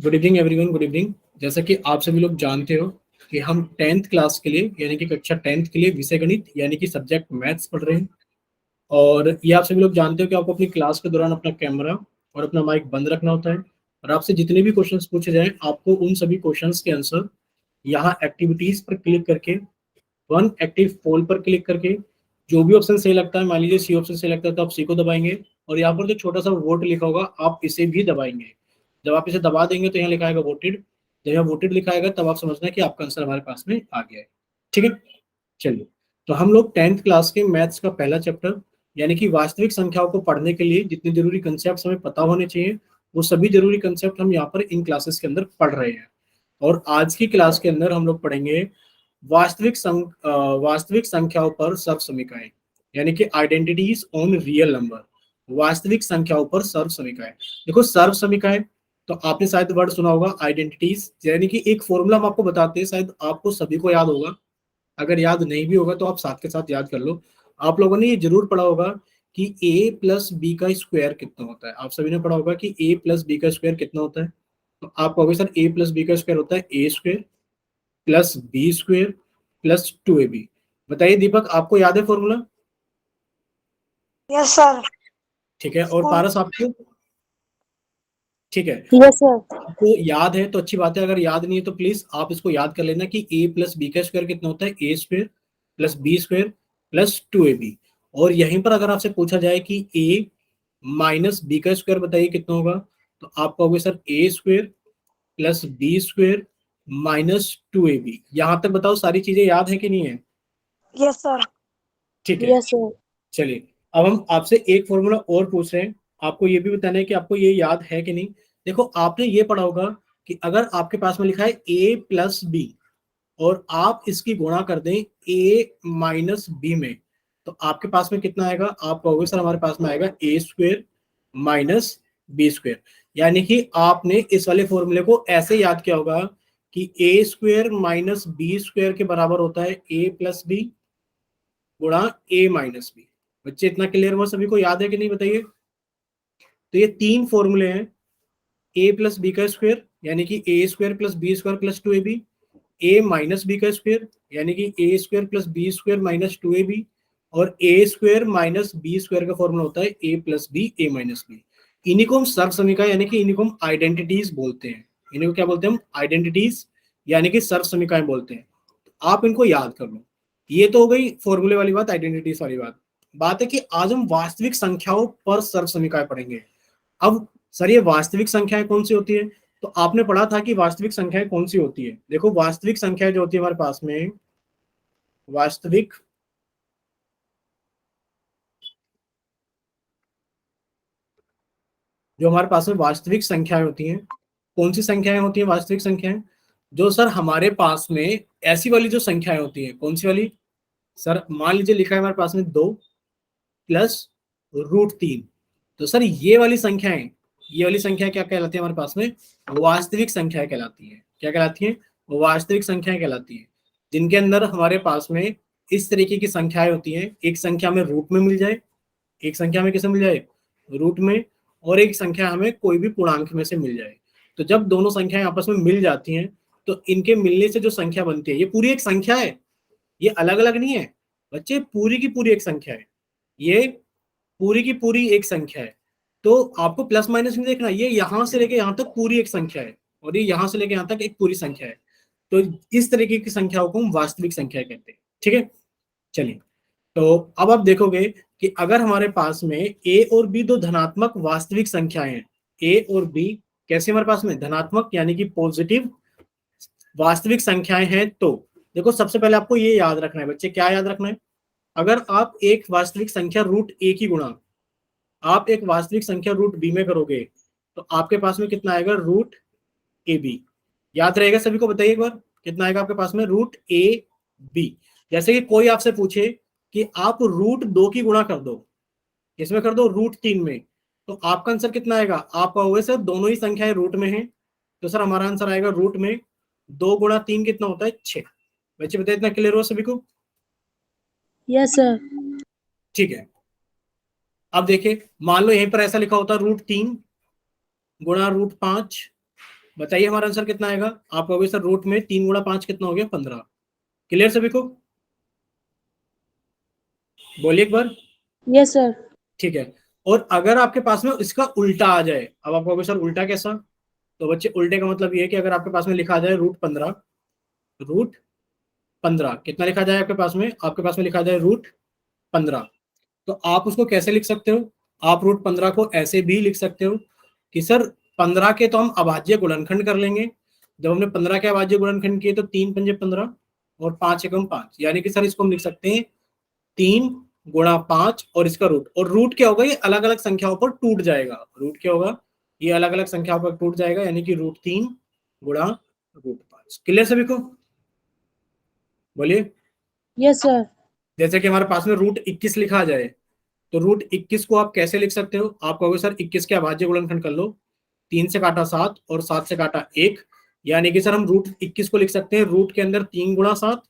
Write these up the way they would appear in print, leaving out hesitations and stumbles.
Good evening everyone, good evening. जैसा कि आप सभी लोग जानते हो कि हम 10th क्लास के लिए यानी कि कक्षा 10th के लिए विषय गणित यानी कि सब्जेक्ट मैथ्स पढ़ रहे हैं। और ये आप सभी लोग जानते हो कि आपको अपनी क्लास के दौरान अपना कैमरा और अपना माइक बंद रखना होता है। और आपसे जितने भी क्वेश्चंस पूछे जाएं, आपको उन सभी क्वेश्चंस के आंसर यहाँ एक्टिविटीज पर क्लिक करके, वन एक्टिव पोल पर क्लिक करके, जो भी ऑप्शन सही लगता है, मान लीजिए सी ऑप्शन सही लगता है तो आप सी को दबाएंगे। और यहाँ पर जो छोटा सा वोट लिखा होगा आप इसे भी दबाएंगे। जब आप इसे दबा देंगे तो यहाँ लिखा आएगा वोटेड। जब यहाँ वोटेड लिखा आएगा तब आप समझना कि आपका आंसर हमारे पास में आ गया है। ठीक है, चलिए। तो हम लोग 10th क्लास के मैथ्स का पहला चैप्टर यानी कि वास्तविक संख्याओं को पढ़ने के लिए जितने जरूरी कंसेप्ट हमें पता होने चाहिए, वो सभी जरूरी कंसेप्ट हम यहाँ पर इन क्लासेस के अंदर पढ़ रहे हैं। और आज की क्लास के अंदर हम लोग पढ़ेंगे वास्तविक संख्याओं पर सर्व समीकरण यानी कि आइडेंटिटीज ऑन रियल नंबर। वास्तविक संख्याओं पर सर्व समीकरण। देखो, सर्व समीकरण तो आपने शायद वर्ड सुना होगा, आइडेंटिटीज यानी कि एक फॉर्मूला हम आपको बताते हैं, शायद आपको सभी को याद होगा। अगर याद नहीं भी होगा तो आप साथ के साथ याद कर लो। आप लोगों ने ये जरूर पढ़ा होगा कि a प्लस बी का स्क्वायर कितना होता है। आप सभी ने पढ़ा होगा कि a प्लस बी का स्क्वायर कितना होता है। तो आप कहोगे सर a प्लस बी का स्क्वायर होता है a square plus B square plus 2ab। बताइए दीपक, आपको याद है फॉर्मूला? Yes sir. ठीक है, और पारस आपको? ठीक है, यस सर। आपको याद है तो अच्छी बात है, अगर याद नहीं है तो प्लीज आप इसको याद कर लेना कि a प्लस बी का स्क्वायर कितना होता है, a square plus B square plus 2ab। और यहीं पर अगर आपसे पूछा जाए कि a माइनस बी का स्क्वायर बताइए कितना होगा, तो आप कहोगे sir a square plus B square minus 2ab। यहां तक बताओ सारी चीजें याद है कि नहीं है? Yes sir. ठीक है, यस सर। चलिए। अब हम आपसे एक फॉर्मूला और पूछ रहे हैं, आपको ये भी बताना है कि आपको ये याद है कि नहीं। देखो, आपने ये पढ़ा होगा कि अगर आपके पास में लिखा है a प्लस बी और आप इसकी गुणा कर दें a माइनस बी में, तो आपके पास में कितना आएगा? आप कहोगे सर हमारे पास में आएगा a square minus B square. यानी कि आपने इस वाले फॉर्मूले को ऐसे याद किया होगा कि a square minus B square के बराबर होता है a प्लस बी गुणा a माइनस बी। बच्चे, इतना क्लियर हुआ? सभी को याद है कि नहीं बताइए? तो ये तीन फॉर्मूले हैं, a प्लस बी का स्क्वायर यानी कि a square plus B square plus 2ab, a minus B का स्क्वायर यानी कि a square plus B square minus 2ab, और a square minus B square का फॉर्मूला होता है a plus B a minus B. इन्हीं को हम सर्व समीकरण यानी कि इन्हीं को हम आइडेंटिटीज बोलते हैं। इन्हीं को क्या बोलते हैं हम? आइडेंटिटीज यानी कि सर्व समीकरण बोलते हैं। आप इनको याद कर लो। ये तो हो गई फॉर्मूले वाली बात, आइडेंटिटीज वाली बात। बात है कि आज हम वास्तविक संख्याओं पर सर्व समीकरण पढ़ेंगे। अब सर ये वास्तविक संख्याएं कौन सी होती है? तो आपने पढ़ा था कि वास्तविक संख्याएं कौन सी होती है। देखो, वास्तविक संख्याएं जो होती है हमारे पास में, वास्तविक जो हमारे पास में वास्तविक संख्याएं होती हैं, कौन सी संख्याएं होती हैं वास्तविक संख्याएं? जो सर हमारे पास में ऐसी वाली जो संख्याएं होती हैं, कौन सी वाली? सर मान लीजिए लिखा है हमारे पास में 2 प्लस √3। तो सर ये वाली संख्याएं, ये वाली संख्या क्या कहलाती है हमारे पास में? वास्तविक संख्या कहलाती है। क्या कहलाती है? वास्तविक संख्याएं कहलाती है, जिनके अंदर हमारे पास में इस तरीके की संख्याएं होती हैं। एक संख्या में रूट में मिल जाए, एक संख्या में किसे मिल जाए? रूट में, और एक संख्या हमें कोई भी पूर्णांक में से मिल जाए। तो जब दोनों संख्याएं आपस में मिल जाती हैं तो इनके मिलने से जो संख्या बनती है, ये पूरी एक संख्या है, ये अलग अलग नहीं है बच्चे, पूरी की पूरी एक संख्या है। ये पूरी की पूरी एक संख्या है। तो आपको प्लस माइनस नहीं देखना, ये यहां से लेके यहां तक पूरी एक संख्या है, और ये यहां से लेके यहां तक एक पूरी संख्या है। तो इस तरीके की संख्याओं को हम वास्तविक संख्या कहते हैं। ठीक है, चलिए। तो अब आप देखोगे कि अगर हमारे पास में a और b दो धनात्मक वास्तविक संख्याएं हैं, a और b कैसे हमारे पास में धनात्मक यानी कि पॉजिटिव वास्तविक संख्याएं हैं, तो देखो सबसे पहले आपको ये याद रखना है बच्चे। क्या याद रखना है? अगर आप एक वास्तविक संख्या √a की गुणा आप एक वास्तविक संख्या √b में करोगे तो आपके पास में कितना आएगा? √ab। याद रहेगा सभी को? बताइए एक बार, कितना आएगा आपके पास में? √ab। जैसे कि कोई आपसे पूछे कि आप √2 की गुणा कर दो, किसमें कर दो? √3 में, तो आपका आंसर कितना आएगा? आप कहोगे सर दोनों ही संख्याएं रूट में हैं, तो सर हमारा आंसर आएगा रूट में 2 गुणा 3 कितना होता है? 6। बच्चे बताइए, इतना क्लियर हुआ सभी को? Yes sir. ठीक है। अब देखिए, मान लो यहीं पर ऐसा लिखा होता √3 गुणा √5 बताइए हमारा आंसर कितना आएगा। आप कहोगे सर रूट में 3 गुणा 5 कितना हो गया, 15। क्लियर सभी को, बोलिए एक बार। Yes sir. ठीक है। और अगर आपके पास में इसका उल्टा आ जाए, अब आप कहोगे सर उल्टा कैसा, तो बच्चे उल्टे का मतलब ये है कि अगर आपके पास में लिखा आ जाए रूट 15, रूट 15 कितना लिखा जाए आपके पास में, आपके पास में लिखा जाए रूट 15, तो आप उसको कैसे लिख सकते हो। आप रूट 15 को ऐसे भी लिख सकते हो कि सर 15 के तो हम अभाज्य गुणनखंड कर लेंगे। जब हमने 15 के अभाज्य गुणनखंड किए तो 3 पंजे 15 और 5 एकम 5, यानी कि सर इसको हम लिख सकते हैं 3 गुणा 5 और इसका रूट, और रूट क्या होगा, ये अलग अलग संख्याओं पर टूट जाएगा। रूट क्या होगा, ये अलग अलग संख्याओं पर टूट जाएगा, यानी कि रूट 3 गुणा रूट 5। क्लियर सभी को, बोलिए। Yes sir. जैसे कि हमारे पास में रूट 21 लिखा आ जाए, तो रूट 21 को आप कैसे लिख सकते हो। आप कहोगे सर 21 के अभाज्य गुणनखंड कर लो, 3 से काटा 7 और 7 से काटा 1, यानी कि सर हम रूट 21 को लिख सकते हैं रूट के अंदर 3 गुणा 7,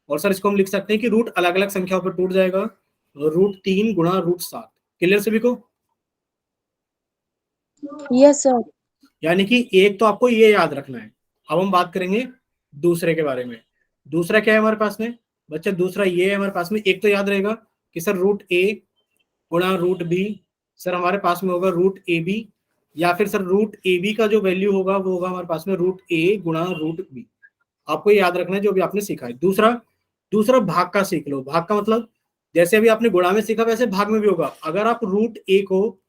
और सर इसको हम लिख सकते हैं कि रूट अलग अलग संख्याओं पर टूट जाएगा, रूट 3 गुणा रूट 7। क्लियर सभी को, यस सर। यानी कि एक तो आपको ये याद रखना है। अब हम बात करेंगे दूसरे के बारे में। दूसरा क्या है हमारे पास में बच्चा, दूसरा ये है हमारे पास में, एक तो याद रहेगा कि सर रूट A गुणा रूट B, सर हमारे पास में होगा रूट AB, या फिर सर रूट AB का जो वैल्यू होगा वो होगा हमारे पास में रूट A गुणा रूट B। आपको ये याद रखना है जो भी आपने सीखा है। दूसरा दूसरा भाग का सीख लो। भाग का मतलब जैसे अभी आपने गुणा में सीखा वैसे भाग में भी होगा। अगर आप रूट A को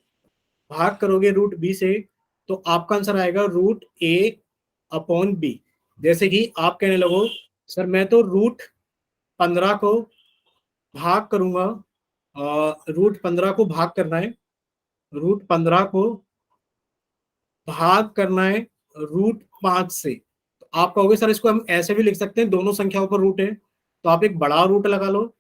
भाग करोगे रूट B से, तो आपका आंसर आएगा रूट A/B। जैसे कि आप कहने लगो सर मैं तो रूट 15 को भाग करूंगा, रूट 15 को भाग करना है, रूट 15 को भाग करना है रूट 5 से, तो आप कहोगे सर इसको हम ऐसे भी लिख सकते हैं, दोनों संख्याओं पर रूट है, तो आप एक बड़ा रूट लगा लो,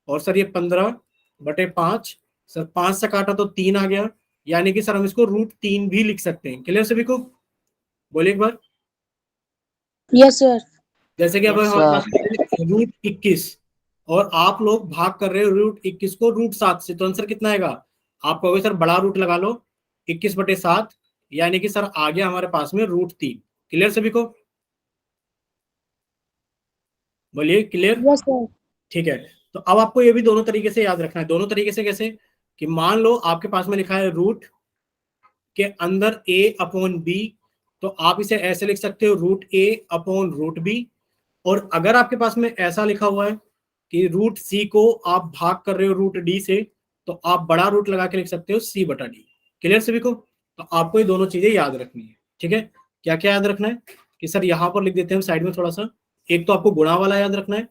और सर ये 15/5, सर 5 से काटा तो 3 आ गया, यानी कि सर हम इसको रूट 3 भी लिख सकते हैं। क्लियर सभी को, बोलिए एक बार। Yes sir. जैसे कि अब Yes, हमारे sir. पास रूट 21 और आप लोग भाग कर रहे हो रूट 21 को रूट 7 से, तो आंसर कितना आएगा। आप कहोगे सर बड़ा रूट लगा लो 21/7, यानी कि सर आ गया हमारे पास में रूट 3। क्लियर सभी को, बोलिए क्लियर। Yes sir. ठीक है। तो अब आपको ये भी दोनों तरीके से याद रखना है। दोनों तरीके से कैसे, कि मान लो आपके पास में लिखा है रूट के अंदर A/B, तो आप इसे ऐसे लिख सकते हो रूट A/रूट B। और अगर आपके पास में ऐसा लिखा हुआ है कि रूट C को आप भाग कर रहे हो रूट D से, तो आप बड़ा रूट लगा के लिख सकते हो C/D। क्लियर सभी को, तो आपको ये दोनों चीजें याद रखनी है। ठीक है, क्या क्या याद रखना है कि सर यहाँ पर लिख देते हैं हम साइड में थोड़ा सा। एक तो आपको गुणा वाला याद रखना है,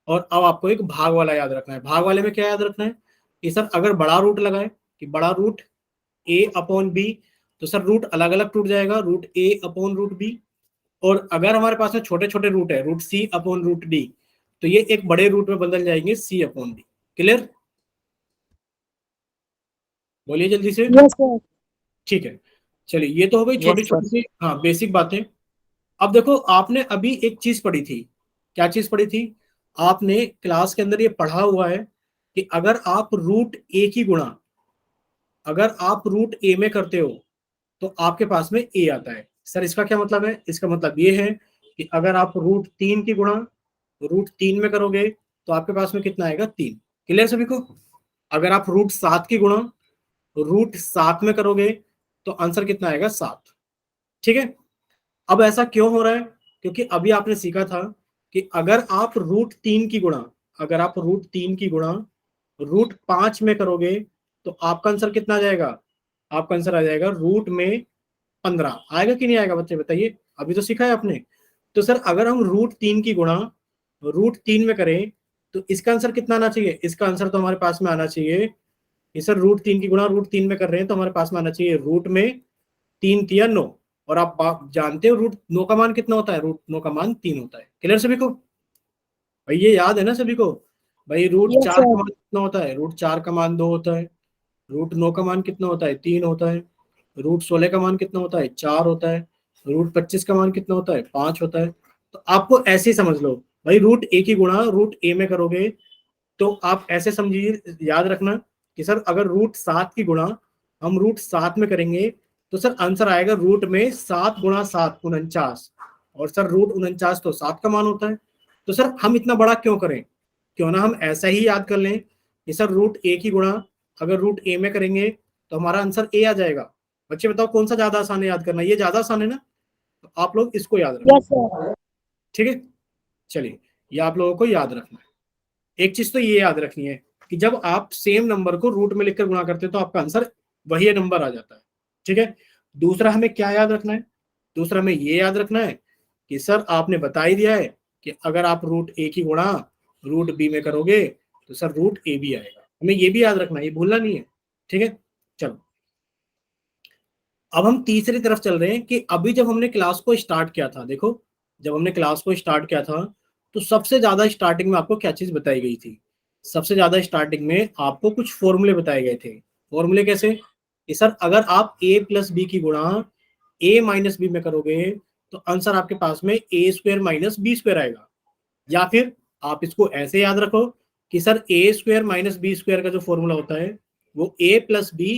और अब आपको एक भाग वाला याद रखना है। भाग वाले में क्या याद रखना है कि सर अगर बड़ा रूट लगाए कि बड़ा रूट A/B, तो सर रूट अलग अलग टूट जाएगा, रूट A/रूट B। और अगर हमारे पास में छोटे छोटे रूट है रूट C/रूट D, तो ये एक बड़े रूट में बदल जाएंगे C/D। क्लियर, बोलिए जल्दी से। Yes sir. ठीक है, चलिए ये तो हो गई छोटी Yes, sir. छोटी सी हाँ बेसिक बातें। अब देखो आपने अभी एक चीज पढ़ी थी। क्या चीज पढ़ी थी, आपने क्लास के अंदर ये पढ़ा हुआ है कि अगर आप रूट ए में करते हो तो आपके पास में ए आता है। सर इसका क्या मतलब है, इसका मतलब ये है कि अगर आप रूट 3 की गुणा रूट 3 में करोगे तो आपके पास में कितना आएगा, 3। क्लियर सभी को, अगर आप रूट 7 की गुणा रूट 7 में करोगे तो आंसर कितना आएगा, 7। ठीक है, अब ऐसा क्यों हो रहा है, क्योंकि अभी आपने सीखा था कि अगर आप रूट 3 की गुणा रूट 5 में करोगे तो आपका आंसर कितना आ जाएगा, आपका आंसर आ जाएगा रूट 15। आएगा कि नहीं आएगा बच्चे बताइए, अभी तो सीखा है आपने। तो सर अगर हम रूट 3 की गुणा रूट 3 में करें तो इसका आंसर कितना आना चाहिए, इसका आंसर तो हमारे पास में आना चाहिए कि सर रूट 3 की गुणा रूट 3 में कर रहे हैं तो हमारे पास में आना चाहिए रूट में 3 × 9। और आप जानते हो रूट 9 का मान कितना होता है, रूट 9 का मान 3 होता है। क्लियर सभी को, भाई ये याद है ना सभी को। भाई रूट यस चार का सर। मान कितना होता है, रूट 4 का मान 2 होता है। रूट 9 का मान कितना होता है, 3 होता है। रूट 16 का मान कितना होता है, 4 होता है। रूट 25 का मान कितना होता है, 5 होता है। तो आपको ऐसे ही समझ लो, भाई रूट 1 की गुणा रूट A में करोगे तो आप ऐसे समझिए, याद रखना कि सर अगर रूट 7 की गुणा हम रूट 7 में करेंगे तो सर आंसर आएगा रूट में 7 गुणा 7 49, और सर रूट 49 तो 7 का मान होता है। तो सर हम इतना बड़ा क्यों करें, क्यों ना हम ऐसा ही याद कर लें कि सर रूट ए की गुणा अगर रूट ए में करेंगे तो हमारा आंसर ए आ जाएगा। बच्चे बताओ कौन सा ज्यादा आसान है याद करना, ये ज्यादा आसान है ना, तो आप लोग इसको याद रखो। Yes, sir. ठीक है, चलिए ये आप लोगों को याद रखना है। एक चीज तो ये याद रखनी है कि जब आप सेम नंबर को रूट में लिखकर गुणा करते हैं तो आपका आंसर वही नंबर आ जाता है। ठीक है, दूसरा हमें क्या याद रखना है, दूसरा हमें ये याद रखना है कि सर आपने बता ही दिया है कि अगर आप रूट ए की गुणा रूट बी में करोगे तो सर रूट ए भी आएगा, हमें ये भी याद रखना है, ये भूलना नहीं है। ठीक है, चलो अब हम तीसरी तरफ चल रहे हैं कि अभी जब हमने क्लास को स्टार्ट किया था, देखो जब हमने क्लास को स्टार्ट किया था तो सबसे ज्यादा स्टार्टिंग में आपको क्या चीज बताई गई थी, सबसे ज्यादा स्टार्टिंग में आपको कुछ फॉर्मूले बताए गए थे। फॉर्मूले कैसे कि सर अगर आप a प्लस बी की गुणा a माइनस बी में करोगे तो आंसर आपके पास में ए स्क्वायर माइनस बी स्क्वायर आएगा, या फिर आप इसको ऐसे याद रखो कि सर ए स्क्वायर माइनस बी स्क्वायर का जो फॉर्मूला होता है वो a प्लस बी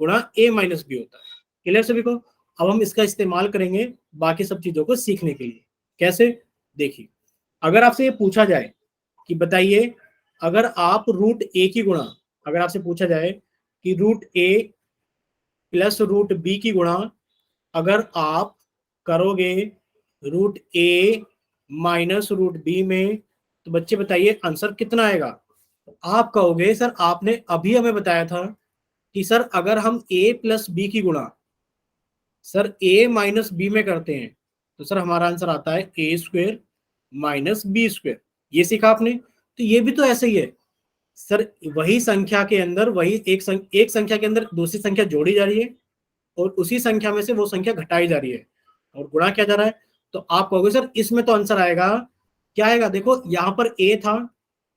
गुणा a माइनस बी होता है। क्लियर सभी को? अब हम इसका इस्तेमाल करेंगे बाकी सब चीजों को सीखने के लिए। कैसे, देखिए अगर आपसे ये पूछा जाए कि बताइए अगर आप रूट ए की गुणा, अगर आपसे पूछा जाए कि root A plus root B की गुणा अगर आप करोगे रूट ए माइनस रूट बी में तो बच्चे बताइए आंसर कितना आएगा। आप कहोगे सर आपने अभी हमें बताया था कि सर अगर हम a प्लस बी की गुणा सर a माइनस बी में करते हैं तो सर हमारा आंसर आता है A square minus B square. ये सीखा आपने, तो ये भी तो ऐसे ही है सर, वही संख्या के अंदर वही एक संख्या के अंदर दूसरी संख्या जोड़ी जा रही है और उसी संख्या में से वो संख्या घटाई जा रही है और गुणा किया जा रहा है। तो आप कहोगे सर इसमें तो आंसर आएगा, क्या आएगा, देखो यहाँ पर a था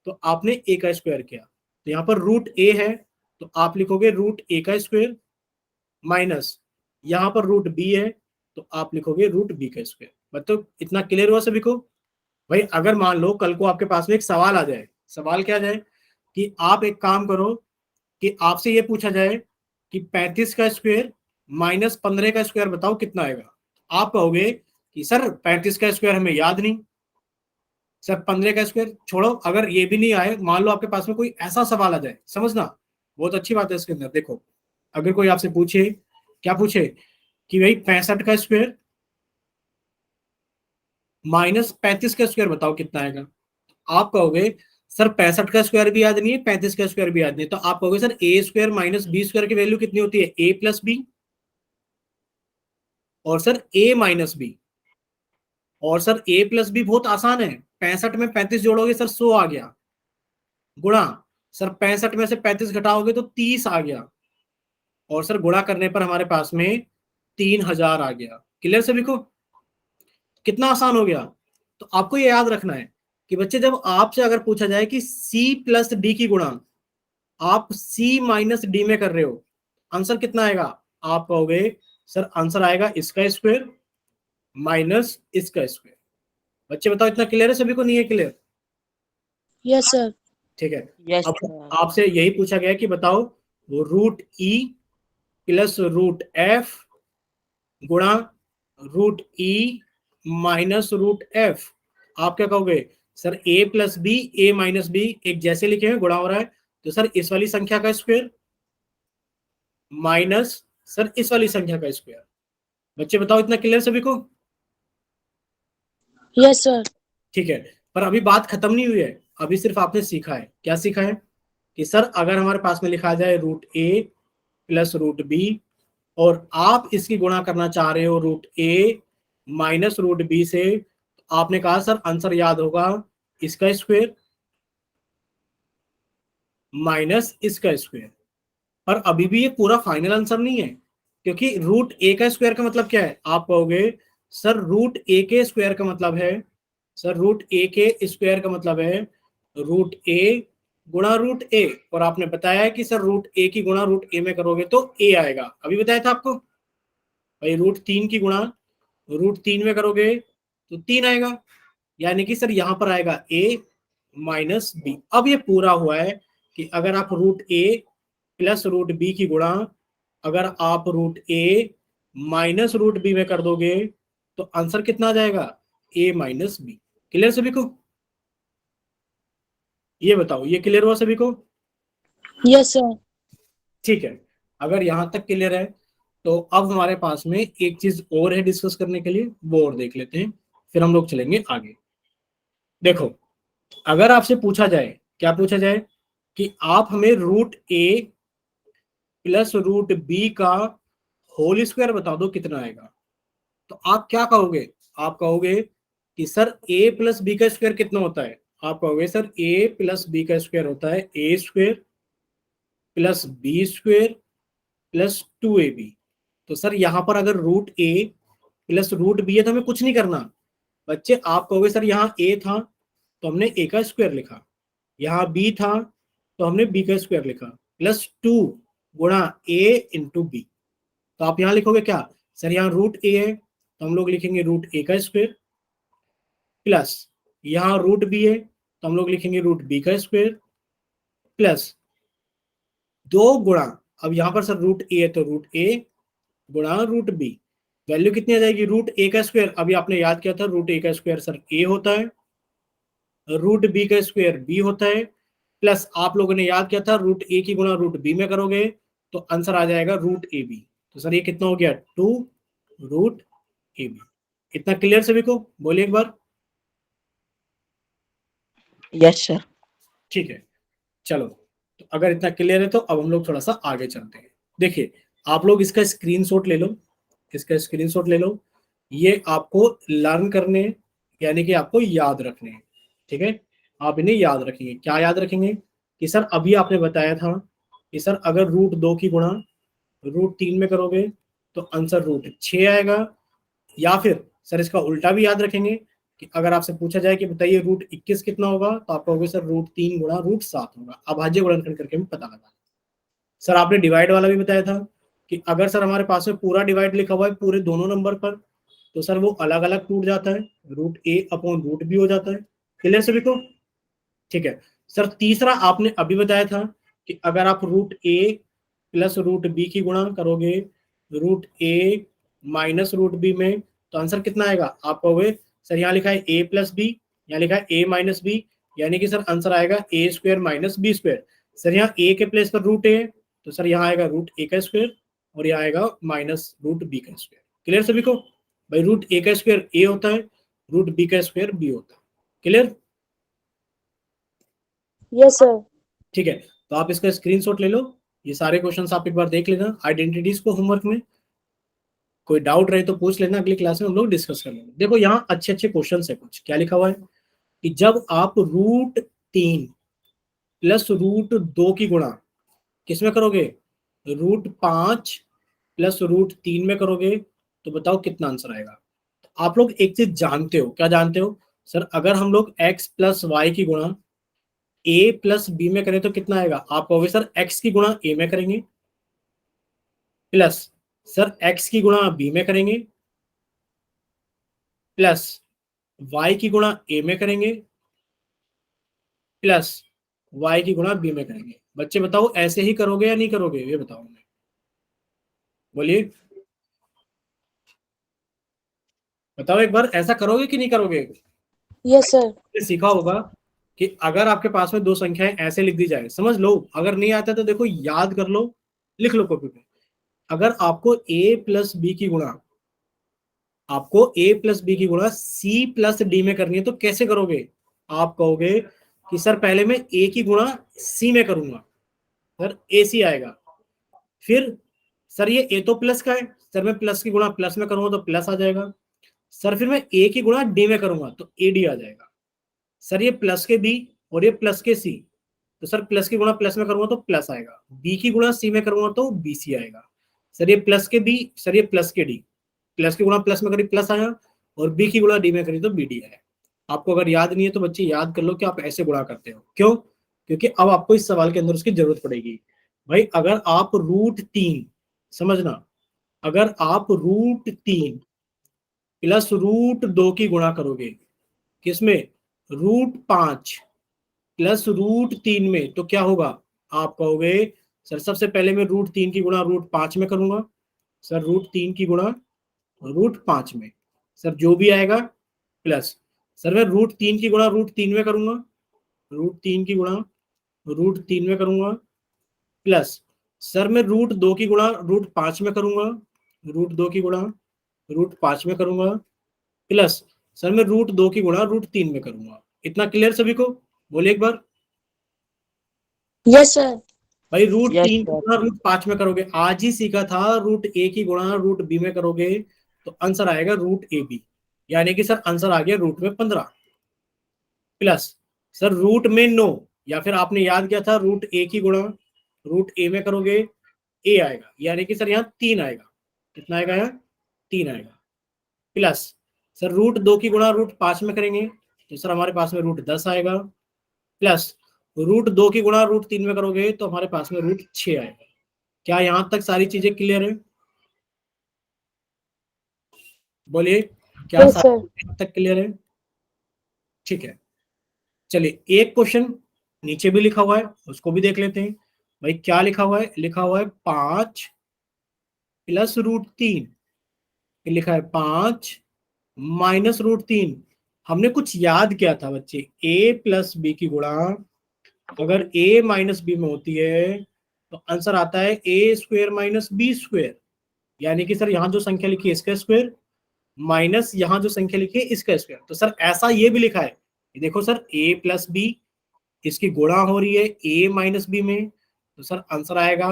तो आपने a का स्क्वायर किया, तो यहाँ पर रूट a है तो आप लिखोगे रूट a का स्क्वायर, माइनस यहाँ पर रूट b है तो आप लिखोगे रूट b का स्क्वायर। मतलब इतना क्लियर हुआ सभी को? भाई अगर मान लो कल को आपके पास में एक सवाल आ जाए, सवाल क्या आ जाए कि आप एक काम करो कि आपसे ये पूछा जाए कि 35 का स्क्वायर माइनस 15 का स्क्वायर बताओ कितना आएगा। आप कहोगे कि सर 35 का स्क्वायर हमें याद नहीं, सर 15 का स्क्वायर छोड़ो, अगर ये भी नहीं आए, मान लो आपके पास में कोई ऐसा सवाल आ जाए, समझना बहुत अच्छी बात है इसके अंदर। देखो अगर कोई आपसे पूछे, क्या पूछे कि भाई 65 का स्क्वायर माइनस 35 का स्क्वायर बताओ कितना आएगा, आप कहोगे सर 65 का स्क्वायर भी याद नहीं है 35 का स्क्वायर भी याद नहीं है, तो आप कहोगे सर ए स्क्वायर माइनस बी स्क्वायर की वैल्यू कितनी होती है, ए प्लस बी, और सर ए माइनस बी, और सर ए प्लस बी बहुत आसान है, 65 में 35 जोड़ोगे सर 100 आ गया, गुणा सर 65 में से 35 घटाओगे तो 30 आ गया, और सर गुणा करने पर हमारे पास में 3000 आ गया। क्लियर सभी को? कितना आसान हो गया। तो आपको ये याद रखना है कि बच्चे जब आपसे अगर पूछा जाए कि सी प्लस डी की गुणा आप सी माइनस डी में कर रहे हो, आंसर कितना आएगा, आप कहोगे सर आंसर आएगा इसका स्क्वायर माइनस इसका स्क्वायर। बच्चे बताओ इतना क्लियर है सभी को, नहीं है क्लियर? Yes, sir. ठीक है, यस अब सर। आपसे यही पूछा गया कि बताओ वो root E plus root F गुणा root E minus root F, आप क्या कहोगे sir A plus B A minus B एक जैसे लिखे हैं, गुणा हो रहा है तो सर इस वाली संख्या का स्क्वायर माइनस सर इस वाली संख्या का स्क्वायर। बच्चे बताओ इतना क्लियर सभी को? Yes, sir. ठीक है, पर अभी बात खत्म नहीं हुई है, अभी सिर्फ आपने सीखा है, क्या सीखा है कि सर अगर हमारे पास में लिखा जाए root A plus root B और आप इसकी गुणा करना चाह रहे हो रूट ए माइनस रूट बी से, तो आपने कहा सर आंसर याद होगा इसका स्क्वायर माइनस इसका स्क्वायर। पर अभी भी ये पूरा फाइनल आंसर नहीं है, क्योंकि रूट ए का स्क्वायर का मतलब क्या है, आप कहोगे सर रूट ए के स्क्वायर का मतलब है, सर रूट ए के स्क्वायर का मतलब है रूट ए गुणा रूट ए, और आपने बताया है कि सर रूट ए की गुणा रूट ए में करोगे तो ए आएगा, अभी बताया था आपको भाई रूट 3 की गुणा रूट 3 में करोगे तो 3 आएगा, यानी कि सर यहां पर आएगा a माइनस बी। अब ये पूरा हुआ है कि अगर आप root A plus root B की गुणा अगर आप रूट ए माइनस रूट बी में कर दोगे तो आंसर कितना आ जाएगा, a माइनस बी। क्लियर सभी को? ये बताओ, ये क्लियर हुआ सभी को? Yes sir. ठीक है, अगर यहां तक क्लियर है तो अब हमारे पास में एक चीज और है डिस्कस करने के लिए, वो और देख लेते हैं, फिर हम लोग चलेंगे आगे। देखो, अगर आपसे पूछा जाए, क्या पूछा जाए कि आप हमें root A plus root B का होल स्क्वायर बता दो कितना आएगा, तो आप क्या कहोगे? आप कहोगे कि सर ए प्लस बी का स्क्वायर कितना होता है? आप कहोगे सर ए प्लस बी का स्क्वायर होता है A square plus B square plus 2ab। तो सर यहां पर अगर root A plus root B है तो हमें कुछ नहीं करना बच्चे। आप कहोगे सर यहाँ ए था तो हमने ए का स्क्वायर लिखा, यहाँ बी था तो हमने बी का स्क्वायर लिखा, प्लस 2 गुणा ए इंटू बी। तो आप यहाँ लिखोगे क्या? सर यहाँ रूट ए है तो हम लोग लिखेंगे रूट ए का स्क्वायर, प्लस यहाँ रूट बी है तो हम लोग लिखेंगे रूट बी का स्क्वायर, प्लस 2 गुणा, अब यहाँ पर सर रूट ए है तो रूट ए गुणा रूट बी। वैल्यू कितनी आ जाएगी? रूट ए का स्क्वायर, अभी आपने याद किया था रूट ए का स्क्वायर सर ए होता है, रूट बी का स्क्वायर बी होता है, प्लस आप लोगों ने याद किया था रूट ए की गुणा रूट बी में करोगे तो आंसर आ जाएगा रूट ए बी। तो सर ये कितना हो गया? 2 रूट ए बी। इतना क्लियर सभी को? बोलिए एक बार। Yes sir. ठीक है, चलो, तो अगर इतना क्लियर है तो अब हम लोग थोड़ा सा आगे चलते हैं। देखिए, आप लोग इसका स्क्रीनशॉट ले लो, इसका स्क्रीनशॉट ले लो, ये आपको लर्न करने यानी कि आपको याद रखने हैं। ठीक है, आप इन्हें याद रखेंगे। क्या याद रखेंगे? कि सर अभी आपने बताया था कि सर अगर रूट 2 की गुणा रूट 3 में करोगे तो आंसर रूट 6 आएगा, या फिर सर इसका उल्टा भी याद रखेंगे कि अगर आपसे पूछा जाए कि बताइए रूट 21 कितना होगा तो आप कहोगे सर रूट 3 गुणा रूट 7 होगा। अभाज्य गुणनखंड करके भी पता लगा। सर आपने डिवाइड वाला भी बताया था कि अगर सर हमारे पास में पूरा डिवाइड लिखा हुआ है पूरे दोनों नंबर पर तो सर वो अलग अलग टूट जाता है, रूट ए अपॉन रूट बी हो जाता है। क्लियर सभी को? ठीक है सर, तीसरा आपने अभी बताया था कि अगर आप root A plus root B की गुणा करोगे रूट ए माइनस रूट बी में तो आंसर कितना आएगा? आप कहोगे सर यहाँ लिखा है ए प्लस बी, यहाँ लिखा है ए माइनस बी, यानी कि सर आंसर आएगा A square minus B square. Sir यहाँ ए के प्लेस पर रूट ए तो सर यहाँ आएगा रूट ए का स्क्वायर और यहाँ आएगा माइनस रूट बी का स्क्वायर। क्लियर सभी को? भाई रूट ए का स्क्वायर ए होता है, रूट बी का स्क्वायर बी होता है। क्लियर? Yes sir. ठीक है, तो आप इसका स्क्रीनशॉट ले लो, ये सारे क्वेश्चंस आप एक बार देख लेना आइडेंटिटीज को होमवर्क में। कोई डाउट रहे तो पूछ लेना, अगली क्लास में हम लोग डिस्कस कर लेंगे। देखो यहाँ अच्छे अच्छे क्वेश्चन है कुछ। क्या लिखा हुआ है कि जब आप रूट 3 प्लस रूट 2 की गुणा किसमें करोगे? रूट 5 प्लस रूट 3 में करोगे तो बताओ कितना आंसर आएगा। तो आप लोग एक चीज जानते हो, क्या जानते हो? सर अगर हम लोग x प्लस वाई की गुणा a प्लस बी में करें तो कितना आएगा? आप कहोगे सर x की गुणा a में करेंगे, प्लस सर x की गुणा b में करेंगे, प्लस y की गुणा a में करेंगे, प्लस y की गुणा b में करेंगे। बच्चे बताओ ऐसे ही करोगे या नहीं करोगे? ये बताओ, बोलिए, बताओ एक बार, ऐसा करोगे कि नहीं करोगे? Yes sir. सीखा होगा कि अगर आपके पास में दो संख्याएं ऐसे लिख दी जाए, समझ लो, अगर नहीं आता तो देखो याद कर लो, लिख लो कॉपी पे। अगर आपको a प्लस बी की गुणा सी प्लस डी में करनी है तो कैसे करोगे? आप कहोगे कि सर पहले मैं a की गुणा सी में करूंगा, सर ए सी आएगा, फिर सर ये a तो प्लस का है, सर मैं प्लस की गुणा प्लस में करूंगा तो प्लस आ जाएगा, सर फिर मैं a की गुणा डी में करूंगा तो ए डी आ जाएगा, सर ये प्लस के बी और ये प्लस के सी तो सर प्लस की गुणा प्लस में करूंगा तो प्लस आएगा, बी की गुणा सी में करूंगा तो बी सी आएगा, सर ये प्लस के बी, सर ये प्लस के डी, प्लस की गुणा प्लस में करी प्लस आया और बी की गुणा डी में करी तो बी डी आया। आपको अगर याद नहीं है तो बच्चे याद कर लो कि आप ऐसे गुणा करते हो। क्यों? क्योंकि अब आपको इस सवाल के अंदर उसकी जरूरत पड़ेगी। भाई अगर आप रूट 3, समझना, अगर आप रूट 3 प्लस रूट 2 की गुणा करोगे किसमें? रूट 5 प्लस रूट 3 में तो क्या होगा? आप कहोगे सर सबसे पहले मैं रूट 3 की गुणा रूट 5 में करूंगा, सर √3 की गुणा √5 में, सर जो भी आएगा प्लस, सर मैं √3 की गुणा √3 में करूंगा, √3 की गुणा √3 में करूंगा, प्लस सर मैं √2 की गुणा √5 में करूंगा, √2 की गुणा √5 में करूंगा, प्लस सर मैं √2 की गुणा √3 में करूंगा। इतना क्लियर सभी को? बोलिए एक बार। Yes sir. भाई रूट यस तीन की सर। गुणा √5 में करोगे, आज ही सीखा था, √a की गुणा √b में करोगे तो आंसर आएगा √ab, यानी कि सर आंसर आ गया रूट में 15, प्लस सर रूट में 9, या फिर आपने याद किया था √a की गुणा √a में करोगे a आएगा, यानी कि सर यहाँ 3 आएगा। कितना आएगा यहाँ? 3 आएगा, प्लस सर √2 की गुणा √5 में करेंगे तो सर हमारे पास में √10 आएगा, प्लस √2 की गुणा √3 में करोगे तो हमारे पास में √6 आएगा। क्या यहां तक सारी चीजें क्लियर है? बोलिए, क्या यस सारी सर। चीजें यहां तक क्लियर है? ठीक है, चलिए एक क्वेश्चन नीचे भी लिखा हुआ है, उसको भी देख लेते हैं। भाई क्या लिखा हुआ है? लिखा हुआ है 5 प्लस √3, लिखा है 5 माइनस √3। हमने कुछ याद किया था बच्चे, a प्लस बी की गुणा अगर a माइनस बी में होती है तो आंसर आता है a² माइनस b², यानी कि सर यहाँ जो संख्या लिखी है इसका स्क्वायर, माइनस यहाँ जो संख्या लिखी है इसका स्क्वायर। तो सर ऐसा ये भी लिखा है, ये देखो सर a प्लस बी, इसकी गुणा हो रही है a माइनस बी में, तो सर आंसर आएगा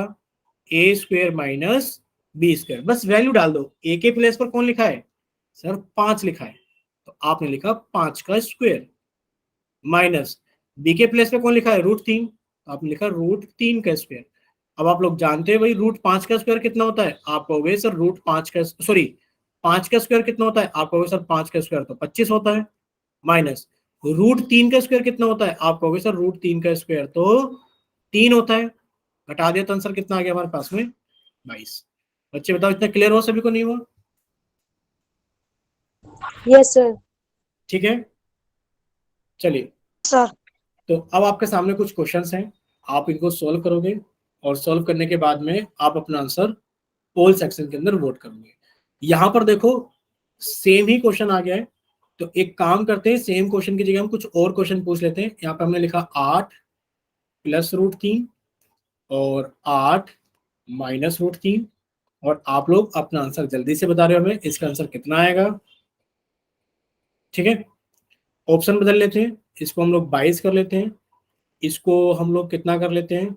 a² माइनस b²। बस वैल्यू डाल दो, a के प्लेस पर कौन लिखा है? सर 5 लिखा है, तो आपने लिखा 5 का स्क्वायर, माइनस बी के प्लेस पे कौन लिखा है? √3, तो आपने लिखा √3 का स्क्वायर। अब आप लोग जानते हैं भाई √5 का स्क्वायर कितना होता है? आप कहोगे सर √5 का, सॉरी 5 का स्क्वायर कितना होता है? आप कहोगे सर 5 का स्क्वायर तो 25 होता है, माइनस √3 का स्क्वायर कितना होता है? आप कहोगे सर √3 का स्क्वायर तो 3 होता है। घटा दिया तो आंसर कितना आ गया हमारे पास में? 22। बच्चे बताओ, इतना क्लियर हो सभी को? नहीं हुआ? Yes sir. ठीक है, चलिए सर। तो अब आपके सामने कुछ क्वेश्चंस हैं, आप इनको सोल्व करोगे और सोल्व करने के बाद में आप अपना आंसर पोल सेक्शन के अंदर वोट करोगे। यहां पर देखो सेम ही क्वेश्चन आ गया है, तो एक काम करते हैं, सेम क्वेश्चन की जगह हम कुछ और क्वेश्चन पूछ लेते हैं। यहाँ पे हमने लिखा 8 प्लस √3 और 8 माइनस √3, और आप लोग अपना आंसर जल्दी से बता रहे हो हमें इसका आंसर कितना आएगा। ठीक है, ऑप्शन बदल लेते हैं, इसको हम लोग 22 कर लेते हैं, इसको हम लोग कितना कर लेते हैं,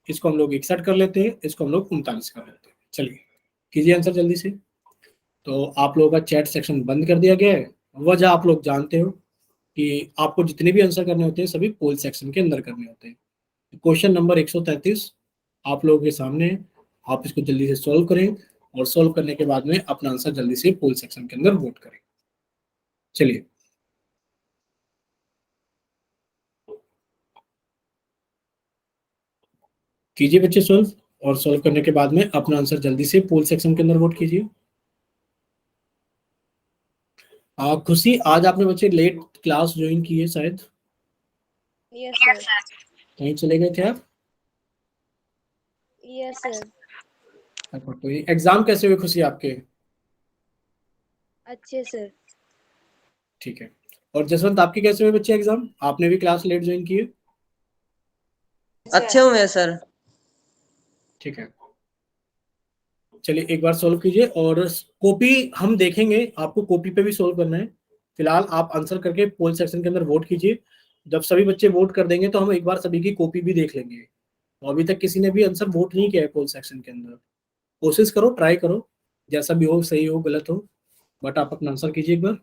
इसको हम लोग 61 कर लेते हैं, इसको हम लोग 39 कर लेते हैं। चलिए कीजिए आंसर जल्दी से। तो आप लोगों का चैट सेक्शन बंद कर दिया गया है, वजह आप लोग जानते हो कि आपको जितने भी आंसर करने होते हैं सभी पोल सेक्शन के अंदर करने होते हैं। क्वेश्चन नंबर 133 आप लोगों के सामने है, आप इसको जल्दी से सॉल्व करें और सॉल्व करने के बाद में अपना आंसर जल्दी से पोल सेक्शन के अंदर वोट करें। चलिए कीजिए बच्चे सॉल्व, और सॉल्व करने के बाद में अपना आंसर जल्दी से पोल सेक्शन के अंदर वोट कीजिए। खुशी, आज आपने बच्चे लेट क्लास ज्वाइन की है शायद, यस सर। कहीं चले गए थे आप? Yes sir. तो एग्जाम कैसे हुए खुशी आपके? अच्छे सर। ठीक है, और जसवंत आपके कैसे हुए बच्चे एग्जाम? आपने भी क्लास लेट ज्वाइन की है? अच्छे हुए सर। ठीक है, चलिए एक बार सोल्व कीजिए, और कॉपी हम देखेंगे, आपको कॉपी पे भी सोल्व करना है। फिलहाल आप आंसर करके पोल सेक्शन के अंदर वोट कीजिए, जब सभी बच्चे वोट कर देंगे तो हम एक बार सभी की कॉपी भी देख लेंगे। तो अभी तक किसी ने भी आंसर वोट नहीं किया है पोल सेक्शन के अंदर, कोशिश करो, ट्राई करो, जैसा भी हो, सही हो गलत हो, बट आप अपना आंसर कीजिए एक बार।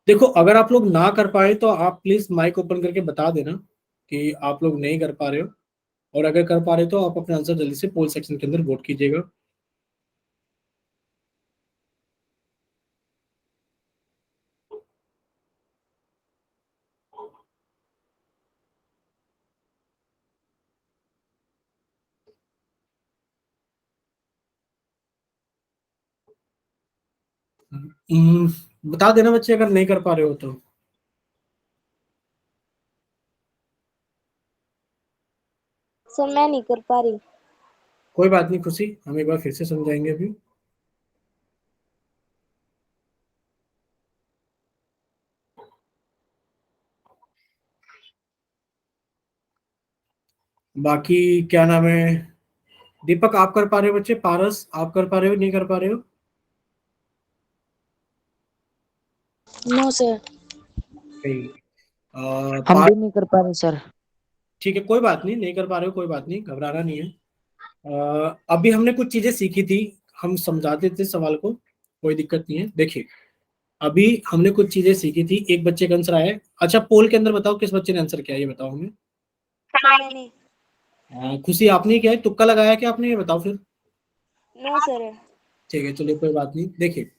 देखो अगर आप लोग ना कर पाए तो आप प्लीज माइक ओपन करके बता देना कि आप लोग नहीं कर पा रहे हो, और अगर कर पा रहे हो तो आप अपना आंसर जल्दी से पोल सेक्शन के अंदर वोट कीजिएगा। बता देना बच्चे अगर नहीं कर पा रहे हो तो। सर मैं नहीं कर पा रही। कोई बात नहीं खुशी, हम एक बार फिर से समझाएंगे अभी। बाकी क्या नाम है, दीपक आप कर पा रहे हो बच्चे, पारस आप कर पा रहे हो नहीं कर पा रहे हो? No sir. नहीं। हम भी नहीं कर पा रहे सर। ठीक है कोई बात नहीं, नहीं कर पा रहे हो कोई बात नहीं, घबराना नहीं है। अभी हमने कुछ चीजें सीखी थी, हम समझाते थे सवाल को, कोई दिक्कत नहीं है। देखिए अभी हमने कुछ चीजें सीखी थी, एक बच्चे का आंसर आया है। अच्छा पोल के अंदर बताओ किस बच्चे ने आंसर किया है, ये बताओ हमें। सर मैंने। खुशी आपने क्या है, तुक्का लगाया कि आपने, ये बताओ फिर। No sir. ठीक है चलिए कोई बात नहीं। देखिए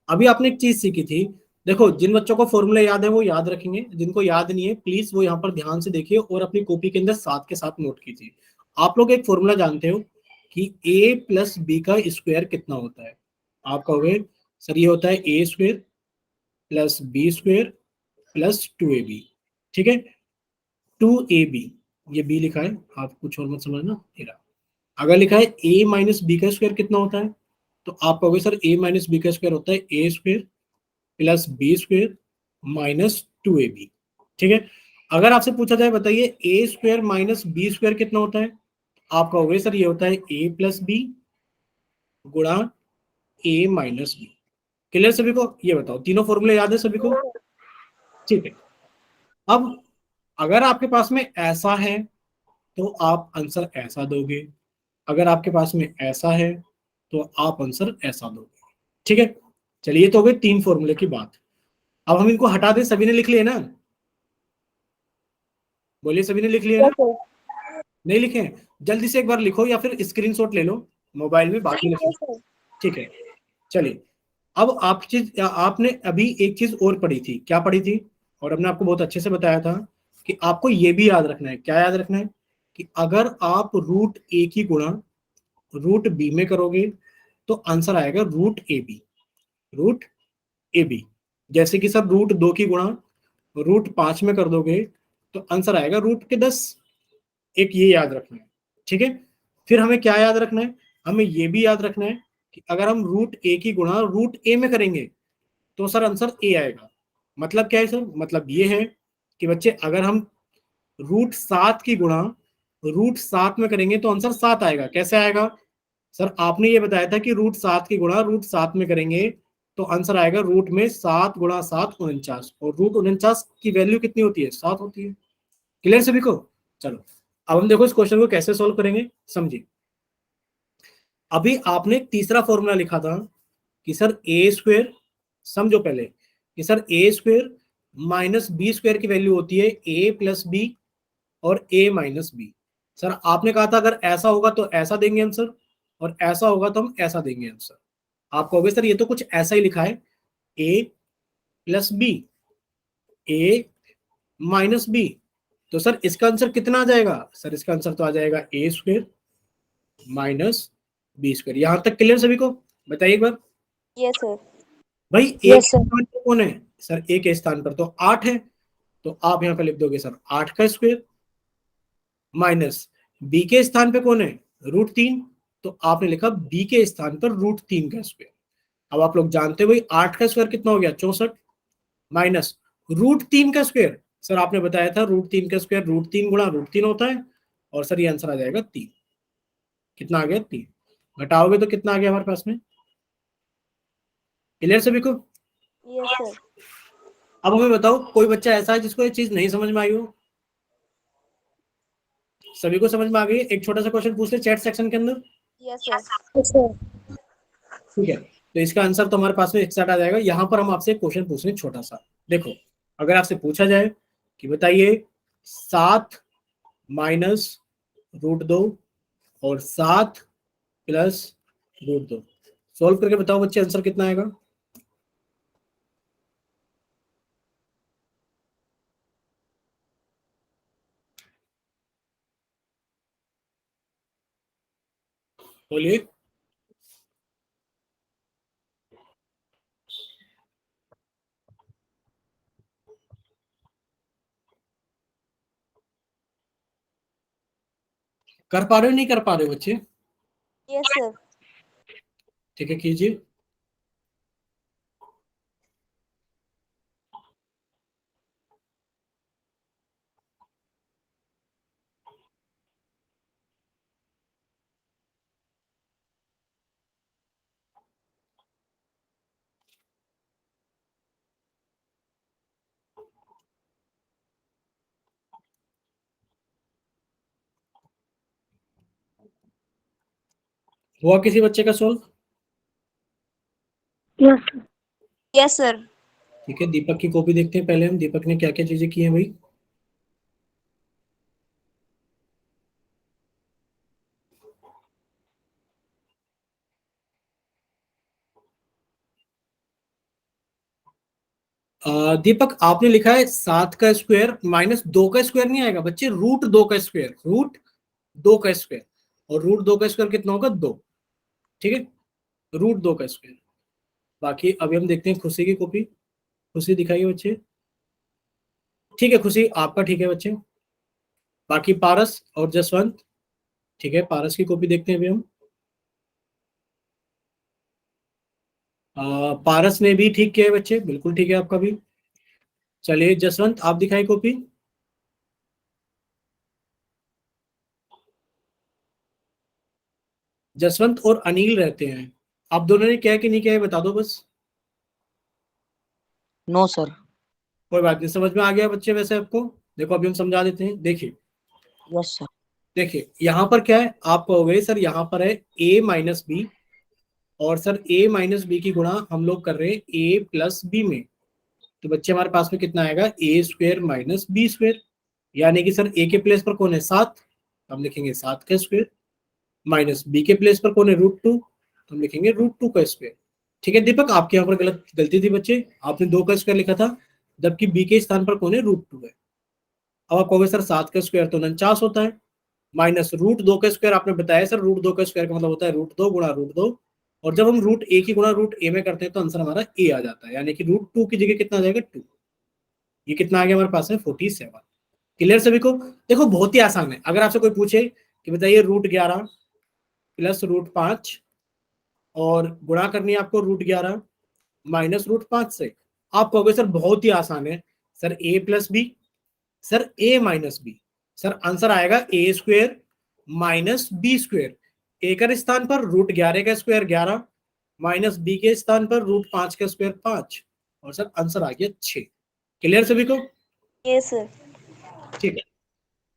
अभी आपने एक चीज सीखी थी, देखो जिन बच्चों को फॉर्मूला याद है वो याद रखेंगे, जिनको याद नहीं है प्लीज वो यहाँ पर ध्यान से देखिए और अपनी कॉपी के अंदर साथ के साथ नोट कीजिए। आप लोग एक फॉर्मूला जानते हो कि a प्लस बी का स्क्वायर कितना होता है। आप कहोगे सर ये होता है A square plus B square plus 2ab। ठीक है 2ab, ये b लिखा है, आप कुछ और मत समझना। अगर लिखा है a माइनस बी का स्क्वायर कितना होता है, तो आप कहोगे सर a माइनस बी का स्क्वायर होता है A square plus B square minus 2ab। ठीक है अगर आपसे पूछा जाए बताइए A square minus B square कितना होता है, आप कहोगे सर ये होता है ए प्लस बी गुणा ए माइनस बी। क्लियर सभी को, ये बताओ तीनों फॉर्मूले याद है सभी को? ठीक है अब अगर आपके पास में ऐसा है तो आप आंसर ऐसा दोगे, अगर आपके पास में ऐसा है तो आप आंसर ऐसा दोगे। ठीक है चलिए तो हो गई तीन फॉर्मूले की बात। अब हम इनको हटा दें, सभी ने लिख लिए ना? बोलिए सभी ने लिख लिए ना? Yes sir. नहीं लिखे हैं? जल्दी से एक बार लिखो या फिर स्क्रीनशॉट ले लो मोबाइल में, बाकी लिखो। Yes sir. ठीक है चलिए अब आपने अभी एक चीज और पढ़ी थी, क्या पढ़ी थी? और हमने आपको बहुत अच्छे से बताया था कि आपको ये भी याद रखना है, क्या याद रखना है? कि अगर आप रूट ए की गुणा रूट बी में करोगे तो आंसर आएगा root A B. Root A B, जैसे कि सर रूट 2 की गुणा रूट 5 में कर दोगे तो आंसर आएगा रूट के 10। एक ये याद रखना है। ठीक है फिर हमें क्या याद रखना है, हमें ये भी याद रखना है कि अगर हम रूट ए की गुणा रूट ए में करेंगे तो सर आंसर ए आएगा। मतलब क्या है सर, मतलब ये है कि बच्चे अगर हम रूट 7 की गुणा रूट 7 में करेंगे तो आंसर 7 आएगा। कैसे आएगा सर, आपने ये बताया था कि रूट 7 की गुणा रूट 7 में करेंगे तो आंसर आएगा रूट में 7 गुणा 7 49, और रूट 49 की वैल्यू कितनी होती है, 7 होती है। क्लियर सभी को? चलो अब हम देखो इस क्वेश्चन को कैसे सोल्व करेंगे, समझिए। अभी आपने तीसरा फॉर्मूला लिखा था कि सर ए स्क्वायर, समझो पहले कि सर ए स्क्वायर माइनस बी स्क्वायर की वैल्यू होती है ए प्लस बी और ए माइनस बी। सर आपने कहा था अगर ऐसा होगा तो ऐसा देंगे आंसर, और ऐसा होगा तो हम ऐसा देंगे आंसर। आप कहोगे सर ये तो कुछ ऐसा ही लिखा है, ए plus B A minus B, तो सर इसका आंसर कितना आ जाएगा? सर इसका आंसर तो आ जाएगा ए स्क्वायर माइनस बी स्क्वायर। यहां तक क्लियर सभी को? बताइए एक बार। Yes sir. भाई ए यस के सर। स्थान पर कौन है? सर ए के स्थान पर तो 8 है, तो आप यहाँ पे लिख दोगे सर 8 का स्क्वायर, माइनस बी के स्थान पे कौन है? रूट 3, तो आपने लिखा बी के स्थान पर रूट 3 का स्क्वायर। अब आप लोग जानते हो भाई 8 का स्क्वायर कितना हो गया, 64, माइनस रूट 3 का स्क्वायर। सर आपने बताया था रूट 3 का स्क्वायर रूट 3 गुणा रूट 3 होता है, और सर ये आंसर आ जाएगा 3। कितना आ गया? 3। घटाओगे तो कितना आ गया हमारे पास में? क्लियर सभी को? Yes sir. अब हमें बताओ कोई बच्चा ऐसा है जिसको ये चीज नहीं समझ में आई हो? सभी को समझ में आ गई? एक छोटा सा क्वेश्चन पूछ ले चैट सेक्शन के अंदर। Yes sir. Yes sir. ठीक है तो इसका आंसर तो हमारे पास में 61 आ जाएगा। यहाँ पर हम आपसे एक क्वेश्चन पूछ रहे हैं छोटा सा। देखो अगर आपसे पूछा जाए कि बताइए 7 माइनस रूट 2 और 7 प्लस रूट 2, सोल्व करके बताओ बच्चे आंसर कितना आएगा? बोलिए। कर पा रहे हो नहीं कर पा रहे हो बच्चे? Yes sir. ठीक है, कीजिए। हुआ किसी बच्चे का सोल्व? Yes sir. ठीक है, दीपक की कॉपी देखते हैं पहले हम, दीपक ने क्या क्या चीजें की हैं भाई। दीपक आपने लिखा है 7 का स्क्वायर माइनस 2 का स्क्वायर नहीं आएगा बच्चे, रूट 2 का स्क्वायर, रूट 2 का स्क्वायर, और रूट 2 का स्क्वायर कितना होगा 2। ठीक है, रूट 2 का स्क्वायर। बाकी अभी हम देखते हैं खुशी की कॉपी। खुशी दिखाइए बच्चे। ठीक है खुशी, आपका ठीक है बच्चे। बाकी पारस और जसवंत। ठीक है, पारस की कॉपी देखते हैं अभी हम। पारस ने भी ठीक किया है बच्चे, बिल्कुल ठीक है आपका भी। चलिए जसवंत आप दिखाई कॉपी। जसवंत और अनिल रहते हैं, आप दोनों ने क्या कि नहीं किया है बता दो बस। No sir. कोई बात नहीं, समझ में आ गया बच्चे वैसे आपको। देखो अभी हम समझा देते हैं, देखिए। Yes sir. देखिए यहाँ पर क्या है, आप कहोगे सर यहाँ पर है a माइनस बी, और सर a माइनस बी की गुणा हम लोग कर रहे हैं a प्लस बी में। तो बच्चे हमारे पास में कितना आएगा, A square minus B square, यानी कि सर a के प्लेस पर कौन है 7, हम लिखेंगे 7 का स्क्वायर, माइनस बी के प्लेस पर कौन है √2, तो हम लिखेंगे √2 का स्क्वायर। ठीक है दीपक, आपके यहाँ पर गलती थी बच्चे, आपने 2 का स्क्वायर लिखा था, जबकि बी के स्थान पर कौन है √2 है। अब आप कहोगे सर 7 का स्क्वायर तो 49 होता है, माइनस √2 का स्क्वायर आपने बताया सर, √2 का स्क्वायर का मतलब होता है √2 गुणा √2, और जब हम रूट ए की गुणा रूट ए में करते हैं तो आंसर हमारा ए आ जाता है, यानी कि √2 की जगह कितना आ जाएगा 2। ये कितना आ गया हमारे पास है 47। क्लियर सभी को? देखो बहुत ही आसान है, अगर आपसे कोई पूछे कि बताइए √11 प्लस √5 और गुणा करनी है आपको √11 माइनस √5 से, आप कहोगे सर बहुत ही आसान है sir, A plus B, sir A minus B, sir answer आएगा A square minus B square. ए के स्थान पर √11 का स्क्वायर 11 माइनस बी के स्थान पर √5 का स्क्वायर 5, और सर आंसर आ गया 6। क्लियर सभी को? Yes sir. ठीक है,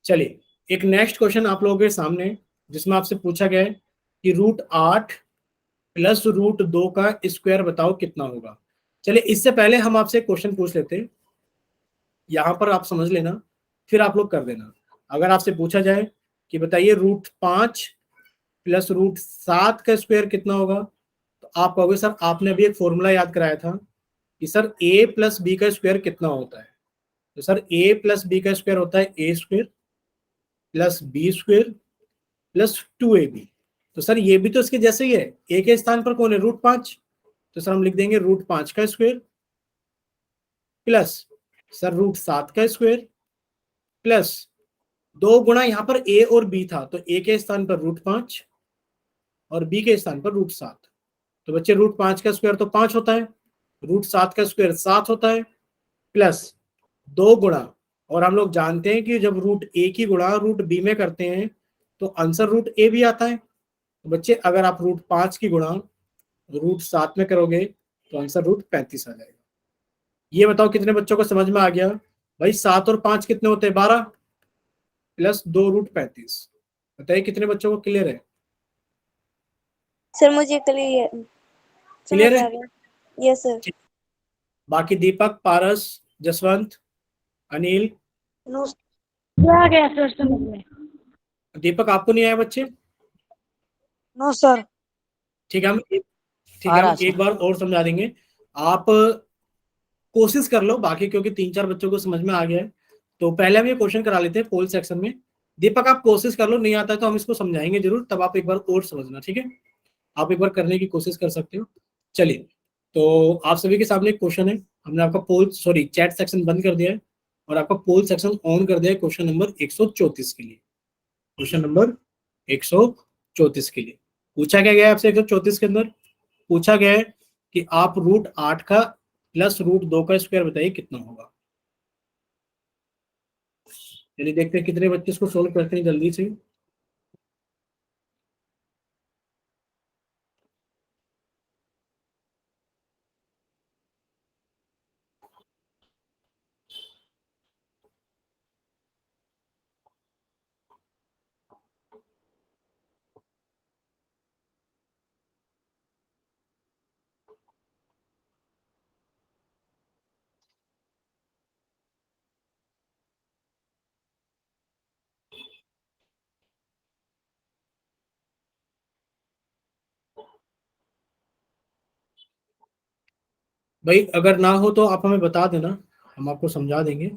चलिए एक नेक्स्ट क्वेश्चन आप लोगों के सामने, जिसमें आपसे पूछा गया है कि √8 प्लस √2 का स्क्वायर बताओ कितना होगा। चलिए इससे पहले हम आपसे क्वेश्चन पूछ लेते हैं, यहां पर आप समझ लेना फिर आप लोग कर देना। अगर आपसे पूछा जाए कि बताइए √5 प्लस √7 का स्क्वायर कितना होगा, तो आप कहोगे सर आपने अभी एक फॉर्मूला याद कराया था कि सर a प्लस बी का स्क्वायर कितना होता है। तो सर a प्लस बी का स्क्वायर होता है a square plus B square plus 2ab। तो सर ये भी तो इसके जैसे ही है, a के स्थान पर कौन है √5, तो सर हम लिख देंगे √5 का स्क्वायर प्लस सर √7 का स्क्वायर प्लस 2 गुणा यहाँ पर a और b था, तो a के स्थान पर √5 और b के स्थान पर √7। तो बच्चे √5 का स्क्वायर तो 5 होता है, √7 का स्क्वायर 7 होता है, प्लस 2 गुणा, और हम लोग जानते हैं कि जब √a की गुणा √b में करते हैं तो आंसर √a भी आता है। तो बच्चे अगर आप √5 की गुणा √7 में करोगे तो आंसर √35 आ जाएगा। ये बताओ कितने बच्चों को समझ में आ गया भाई? 7 और 5 कितने होते हैं 12 प्लस 2 √35। बताइए कितने बच्चों को क्लियर है? सर मुझे क्लियर समझ क्लियर आ है? गया। Yes sir. बाकी दीपक, पारस, जसवंत, अनिल। नो आ गया सर समझ में। दीपक आपको नहीं आया बच्चे? No sir. ठीक है, ठीक आ है रहा हम एक सर। बार और समझा देंगे, आप कोशिश कर लो बाकी, क्योंकि 3-4 बच्चों को समझ में आ गया है। तो पहले हम ये क्वेश्चन करा लेते हैं पोल सेक्शन में। दीपक आप कोशिश कर लो, नहीं आता है तो हम इसको समझाएंगे जरूर, तब आप एक बार और समझना, ठीक है? आप एक बार करने की कोशिश कर सकते हो। चलिए, तो आप सभी के सामने एक क्वेश्चन है, हमने आपका चैट सेक्शन बंद कर दिया है और आपका पोल सेक्शन ऑन कर दिया है क्वेश्चन नंबर 134 के लिए। क्वेश्चन नंबर 134 के लिए। पूछा क्या गया है आपसे 134 के अंदर? पूछा गया है कि आप √8 का प्लस √2 का स्क्वायर बताइए कितना होगा। चलिए देखते हैं कितने बच्चे इसको सोल्व करते हैं जल्दी से। भाई अगर ना हो तो आप हमें बता देना, हम आपको समझा देंगे।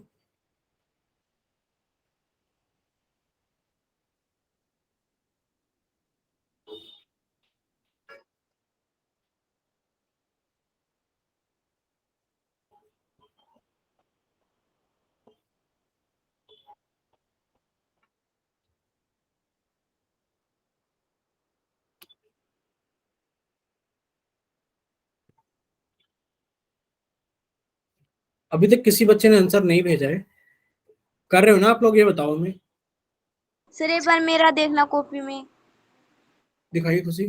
अभी तक किसी बच्चे ने आंसर नहीं भेजा है, कर रहे हो ना आप लोग? ये बताओ हमें। सर एक बार मेरा देखना कॉपी में। दिखाइए खुशी।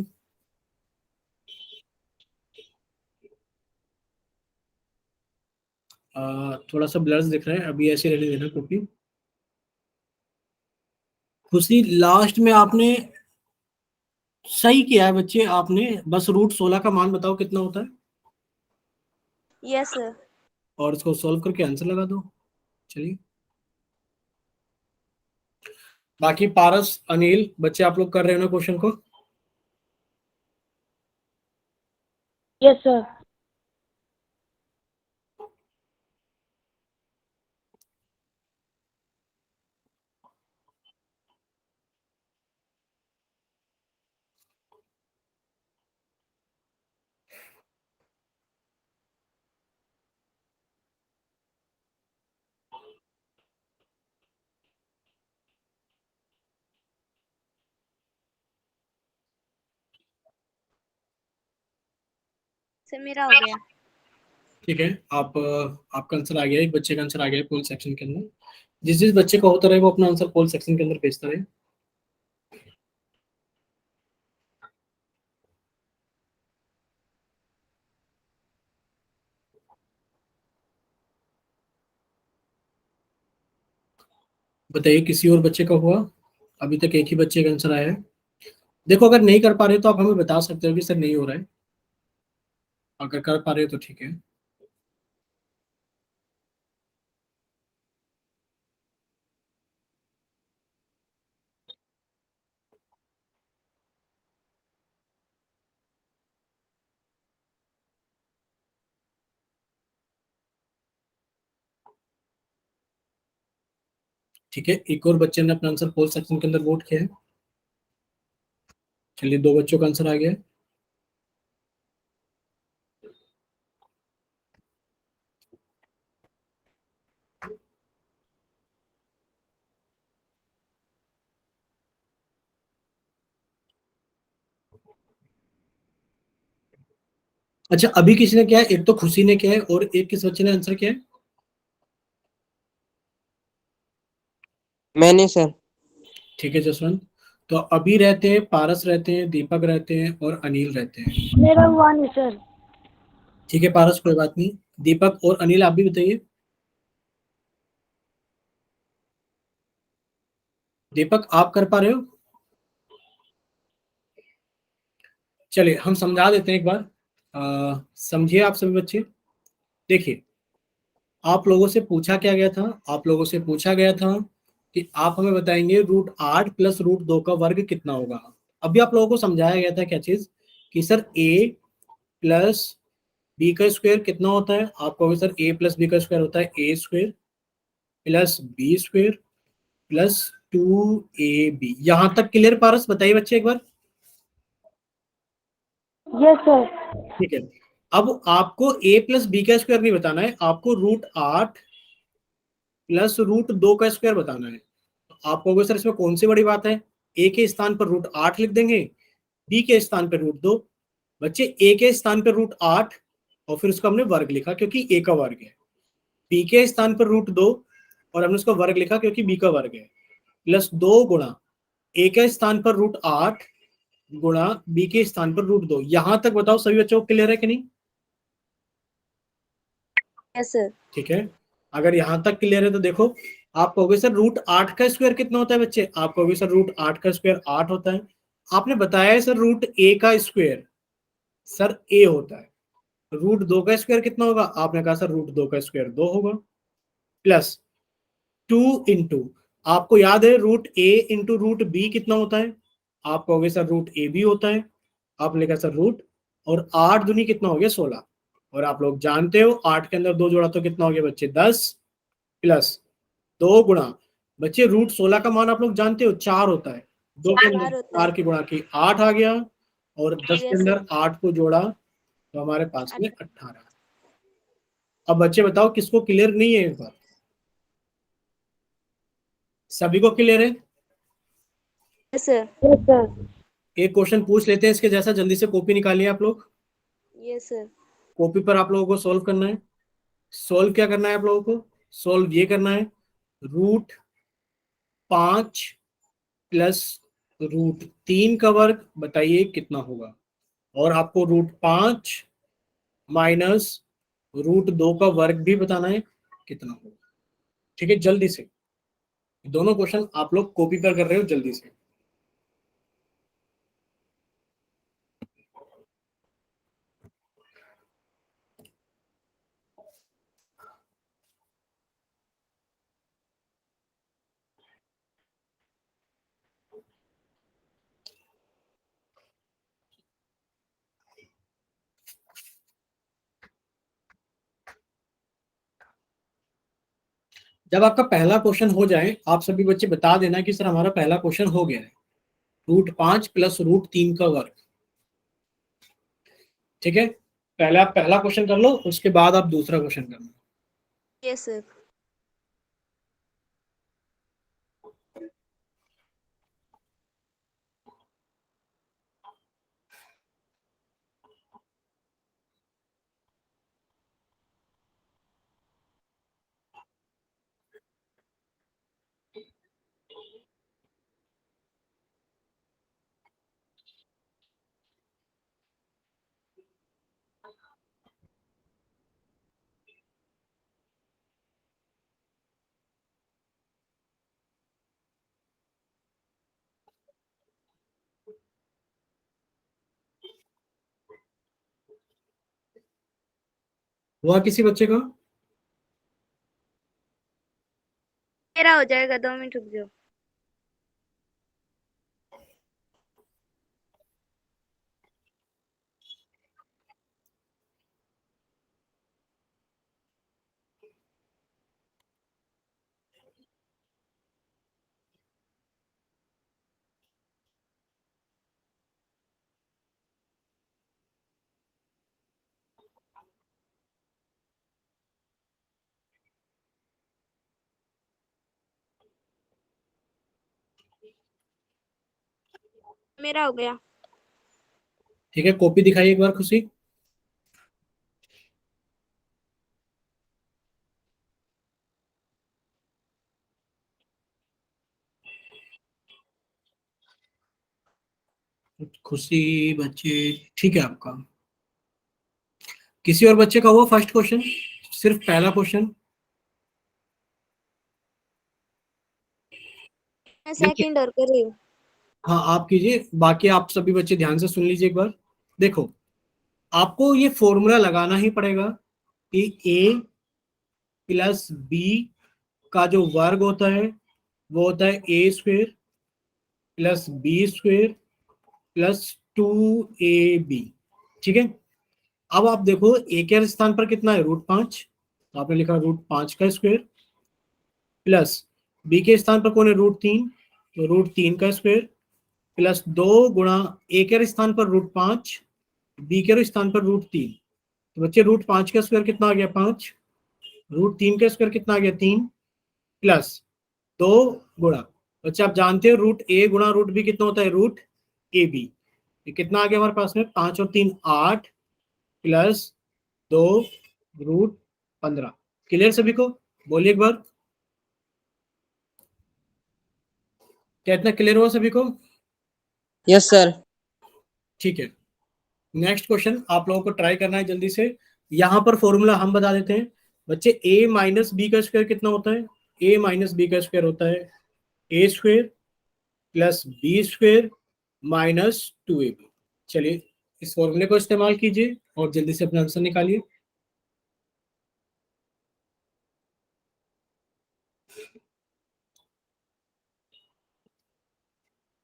थोड़ा सा ब्लर्स दिख रहा है, अभी ऐसे रहने देना कॉपी। खुशी लास्ट में आपने सही किया है बच्चे, आपने बस √16 का मान बताओ कितना होता है, यस सर। और इसको सॉल्व करके आंसर लगा दो। चलिए बाकी पारस अनिल बच्चे आप लोग कर रहे हो ना क्वेश्चन को? Yes sir. सर मेरा हो गया। ठीक है, आप आपका आंसर आ गया, एक बच्चे का आंसर आ गया पोल सेक्शन के अंदर। जिस जिस बच्चे का होता रहे वो अपना आंसर पोल सेक्शन के अंदर भेजता रहे। बताइए किसी और बच्चे का हुआ? अभी तक एक ही बच्चे का आंसर आया है। देखो अगर नहीं कर पा रहे तो आप हमें बता सकते हो कि सर नहीं हो रहा है, अगर कर पा रहे हो तो ठीक है। ठीक है, एक और बच्चे ने अपना आंसर पोल सेक्शन के अंदर वोट किया है। चलिए 2 बच्चों का आंसर आ गया है। अच्छा अभी किसी ने क्या है, एक तो खुशी ने किया है और एक किस बच्चे ने आंसर किया है? मैंने सर। ठीक है जसवंत। तो अभी रहते हैं, पारस रहते हैं, दीपक रहते हैं और अनिल रहते हैं। मेरा हुआ नहीं सर। ठीक है पारस कोई बात नहीं, दीपक और अनिल आप भी बताइए। दीपक आप कर पा रहे हो? चलिए हम समझा देते हैं एक बार, समझिए आप सभी बच्चे। देखिए आप लोगों से पूछा क्या गया था, आप लोगों से पूछा गया था कि आप हमें बताएंगे √8 प्लस √2 का वर्ग कितना होगा। अभी आप लोगों को समझाया गया था क्या चीज, कि सर a प्लस बी का स्क्वायर कितना होता है। आप कहोगे सर a प्लस बी का स्क्वायर होता है a square plus B square plus 2ab। यहां तक क्लियर पारस? बताइए बच्चे एक बार। Yes sir. ठीक है, अब आपको a प्लस बी का स्क्वायर नहीं बताना है, आपको √8 प्लस √2 का स्क्वायर बताना है। तो आप कहोगे सर इसमें कौन सी बड़ी बात है, ए के स्थान पर √8 लिख देंगे, बी के स्थान पर √2। बच्चे ए के स्थान पर √8 और फिर उसका हमने वर्ग लिखा क्योंकि ए का वर्ग है, बी के स्थान पर √2 और हमने उसका वर्ग लिखा क्योंकि बी का वर्ग है, प्लस 2 गुणा ए के स्थान पर √8 गुणा बी के स्थान पर √2। यहां तक बताओ सभी बच्चों को क्लियर है कि नहीं? Yes sir. ठीक है, अगर यहां तक क्लियर है तो देखो, आप कहोगे सर √8 का स्क्वायर कितना होता है बच्चे? आप कहोगे सर √8 का स्क्वायर 8 होता है। आपने बताया है सर √a का स्क्वायर सर a होता है। √2 का स्क्वायर कितना होगा? आपने कहा सर √2 का स्क्वायर 2 होगा, प्लस 2 इंटू, आपको याद है √a इंटू √b कितना होता है? आप कहोगे सर √ab होता है। आप लिखा सर रूट, और 8 दूनी कितना हो गया? 16। और आप लोग जानते हो 8 के अंदर 2 जोड़ा तो कितना हो गया बच्चे? 10, प्लस 2 गुणा, बच्चे √16 का मान आप लोग जानते हो 4 होता है, 2 के अंदर 4 होता है। 4 की गुणा की 8 आ गया, और 10 के Yes, अंदर sir. 8 को जोड़ा तो हमारे पास में 18। अब बच्चे बताओ किसको क्लियर नहीं है? एक बार सभी को क्लियर है? Yes sir. Yes, sir. एक क्वेश्चन पूछ लेते हैं इसके जैसा, जल्दी से कॉपी निकालिए आप लोग। Yes sir. कॉपी पर आप लोगों को सॉल्व करना है। सॉल्व क्या करना है आप लोगों को? सॉल्व ये करना है, √5 प्लस √3 का वर्ग, बताइए कितना होगा। और आपको √5 माइनस √2 का वर्ग भी बताना है कितना होगा। ठीक है, जल्दी से दोनों क्वेश्चन आप लोग कॉपी पर कर रहे हो, जल्दी से। जब आपका पहला क्वेश्चन हो जाए, आप सभी बच्चे बता देना कि सर हमारा पहला क्वेश्चन हो गया है, √5 प्लस √3 का वर्ग। ठीक है, पहले आप पहला क्वेश्चन कर लो, उसके बाद आप दूसरा क्वेश्चन करना। Yes sir. हुआ किसी बच्चे का? मेरा हो जाएगा, 2 मिनट रुक जाओ। मेरा हो गया। ठीक है, कॉपी दिखाइए एक बार खुशी। खुशी बच्चे, ठीक है आपका। किसी और बच्चे का हुआ फर्स्ट क्वेश्चन, सिर्फ पहला क्वेश्चन? मैं सेकंड और कर रही हूँ। हाँ आप कीजिए, बाकी आप सभी बच्चे ध्यान से सुन लीजिए एक बार। देखो, आपको ये फॉर्मूला लगाना ही पड़ेगा कि a प्लस बी का जो वर्ग होता है वो होता है a² plus b² plus 2ab। ठीक है, अब आप देखो a के स्थान पर कितना है? √5, तो आपने लिखा √5 का स्क्वायर, प्लस b के स्थान पर कौन है? √3, तो √3 का स्क्वायर, प्लस 2 गुणा a के स्थान पर √5, b के स्थान पर √3। तो बच्चे √5 का स्क्वायर कितना आ गया? 5। √3 का स्क्वायर कितना आ गया? 3, प्लस 2 गुणा बच्चे आप जानते हो रूट ए गुणा रूट बी कितना होता है, रूट ए बी। ये कितना आ गया हमारे पास में, 5 और 3 8 प्लस 2 रूट 15। क्लियर सभी को, बोलिए एक बार, क्या इतना क्लियर हुआ सभी को? Yes sir. ठीक है, नेक्स्ट क्वेश्चन आप लोगों को ट्राई करना है जल्दी से। यहां पर फॉर्मूला हम बता देते हैं बच्चे, a माइनस बी का स्क्वायर कितना होता है, a माइनस बी का स्क्वायर होता है A square plus B square minus 2ab। चलिए इस फॉर्मूले को इस्तेमाल कीजिए और जल्दी से अपना आंसर निकालिए।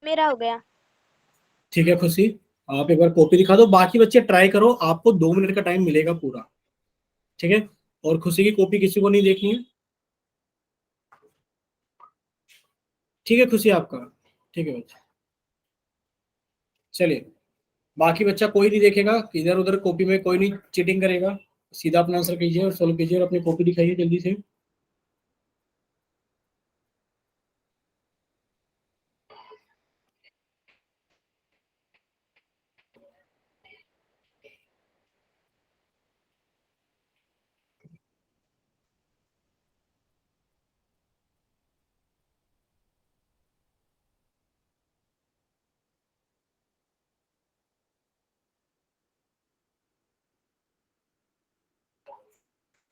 मेरा हो गया। ठीक है खुशी, आप एक बार कॉपी दिखा दो, बाकी बच्चे ट्राई करो, आपको 2 मिनट का टाइम मिलेगा पूरा। ठीक है, और खुशी की कॉपी किसी को नहीं देखनी है। ठीक है खुशी आपका, ठीक है बच्चा। चलिए, बाकी बच्चा कोई नहीं देखेगा, इधर उधर कॉपी में कोई नहीं चीटिंग करेगा, सीधा अपना आंसर कीजिए और सोल्व कीजिए और अपनी कॉपी दिखाइए जल्दी से।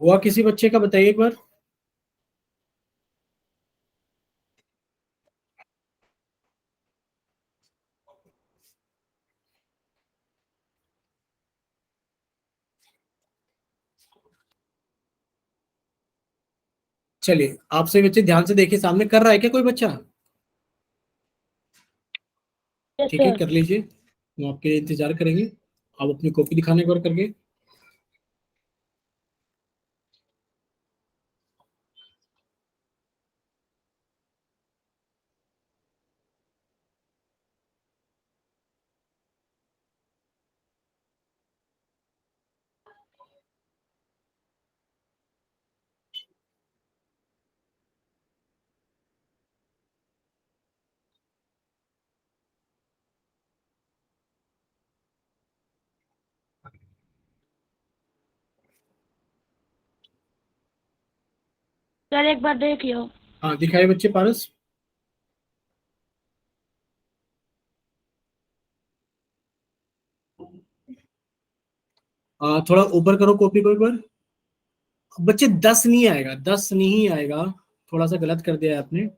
हुआ किसी बच्चे का, बताइए एक बार। चलिए आप सभी बच्चे ध्यान से देखिए, सामने कर रहा है क्या कोई बच्चा? यस ठीक है सर। कर लीजिए, हम आपके लिए इंतजार करेंगे। आप अपनी कॉपी दिखाने एक बार करके। सर एक बार देख लो। हाँ दिखाइए बच्चे, पारस। थोड़ा ऊपर करो कॉपी को एक बार। बच्चे 10 नहीं आएगा, 10 नहीं आएगा, थोड़ा सा गलत कर दिया है आपने।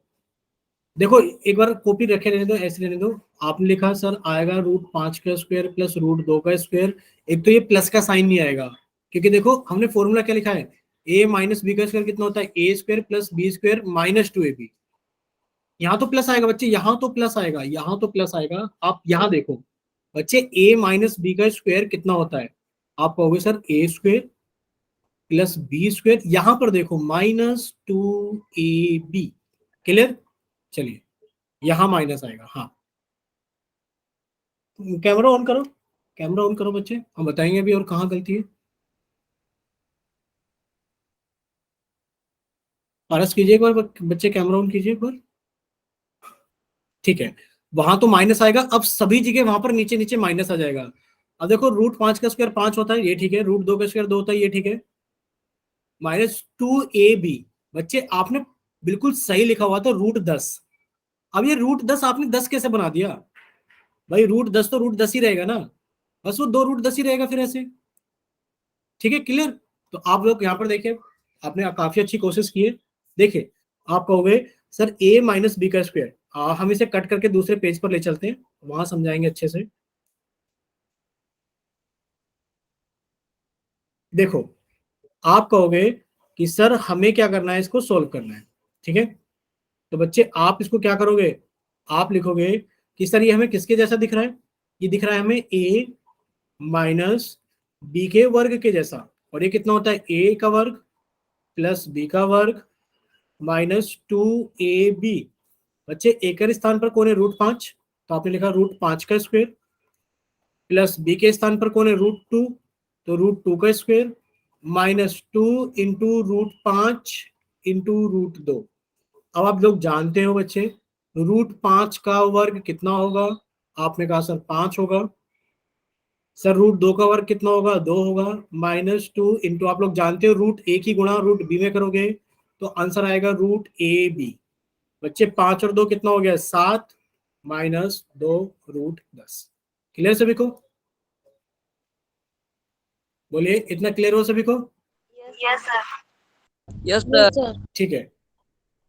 देखो एक बार कॉपी रखे रहने दो, ऐसे रहने दो। आपने लिखा सर आएगा रूट 5 का स्क्वायर प्लस रूट 2 का स्क्वायर। एक तो ये प्लस का साइन नहीं आएगा, क्योंकि देखो हमने फॉर्मूला क्या लिखा है, ए माइनस बी का स्क्वायर कितना होता है, A square plus B square minus 2ab। यहाँ तो प्लस आएगा बच्चे, यहाँ तो प्लस आएगा, यहाँ तो प्लस आएगा। आप यहाँ देखो बच्चे, ए माइनस बी का स्क्वायर कितना होता है, आप कहोगे सर ए स्क्वायर प्लस बी स्क्वायर, यहां पर देखो -2ab। क्लियर, चलिए यहां माइनस आएगा। हाँ कैमरा ऑन करो, कैमरा ऑन करो बच्चे, हम बताएंगे अभी और कहाँ गलती है। पारस कीजिए एक बार, बच्चे कैमरा ऑन कीजिए एक बार। ठीक है, वहां तो माइनस आएगा, अब सभी जगह वहां पर नीचे नीचे माइनस आ जाएगा। अब देखो रूट 5 का स्क्वायर 5 होता है, ये ठीक है, रूट 2 का स्क्वायर 2 होता है, ये ठीक है, -2ab। बच्चे आपने बिल्कुल सही लिखा हुआ था रूट 10। अब ये रूट 10 आपने 10 कैसे बना दिया भाई, रूट 10 तो रूट 10 ही रहेगा ना, बस वो 2 रूट 10 ही रहेगा फिर ऐसे। ठीक है क्लियर, तो आप लोग यहाँ पर देखिए, आपने काफी अच्छी कोशिश की है। देखिए आप कहोगे सर a माइनस बी का स्क्वायर, हम इसे कट करके दूसरे पेज पर ले चलते हैं, वहां समझाएंगे अच्छे से। देखो आप कहोगे कि सर हमें क्या करना है, इसको सोल्व करना है। ठीक है, तो बच्चे आप इसको क्या करोगे, आप लिखोगे कि सर ये हमें किसके जैसा दिख रहा है, ये दिख रहा है हमें a माइनस बी के वर्ग के जैसा, और ये कितना होता है a का वर्ग प्लस बी का वर्ग -2ab। बच्चे ए के स्थान पर कौन है, रूट 5, तो आपने लिखा रूट 5 का स्क्वायर, प्लस बी के स्थान पर कौन है रूट 2, तो रूट 2 का square -2 into root 5 into root 2। अब आप लोग जानते हो बच्चे, √5 का वर्ग कितना होगा? आपने कहा सर 5 होगा। सर √2 का वर्ग कितना होगा? 2 होगा। -2 इंटू, आप लोग जानते हो √a की गुणा √b में करोगे तो आंसर आएगा √ab। बच्चे 5 और 2 कितना हो गया? 7 -2 √10। क्लियर सभी को? बोलिए, इतना क्लियर हो सभी को? Yes sir. Yes yes sir. Sir. ठीक है,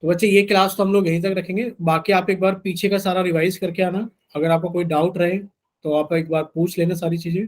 तो बच्चे ये क्लास तो हम लोग यहीं तक रखेंगे। बाकी आप एक बार पीछे का सारा रिवाइज करके आना। अगर आपको कोई डाउट रहे तो आप एक बार पूछ लेना सारी चीजें।